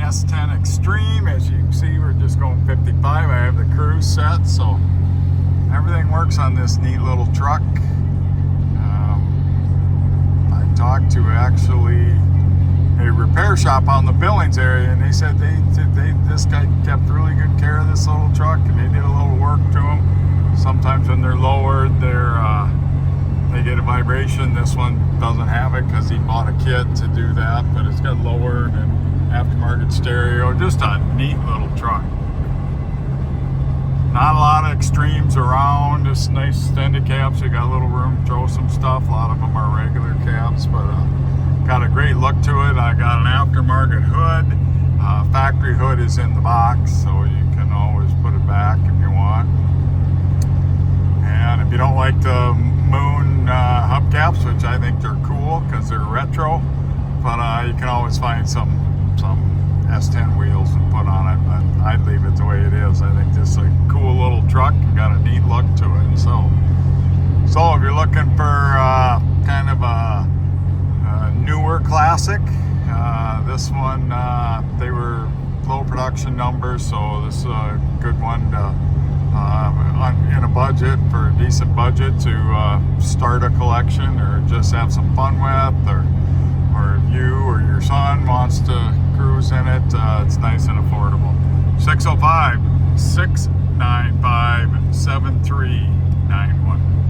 S10 Xtreme. As you can see, we're just going 55. I have the cruise set, so everything works on this neat little truck. I talked to actually a repair shop on the Billings area, and they said this guy kept really good care of this little truck, and they did a little work to them. Sometimes when they're lowered, they get a vibration. This one doesn't have it because he bought a kit to do that, but it's got lowered and aftermarket stereo. Just a neat little truck. Not a lot of Xtremes around. Just nice extended cabs. You got a little room to throw some stuff. A lot of them are regular cabs, but got a great look to it. I got an aftermarket hood. Factory hood is in the box, so you can always put it back if you want. And if you don't like the moon hubcaps, which I think they're cool because they're retro, but you can always find some S10 wheels and put on it. But I'd leave it the way it is. I think this is a cool little truck. Got a neat look to it. So if you're looking for kind of a newer classic, this one, they were low production numbers, so this is a good one to, in a budget, for a decent budget, to start a collection or just have some fun with, or if you or your son wants to cruise in it. It's nice and affordable. 605-695-7395.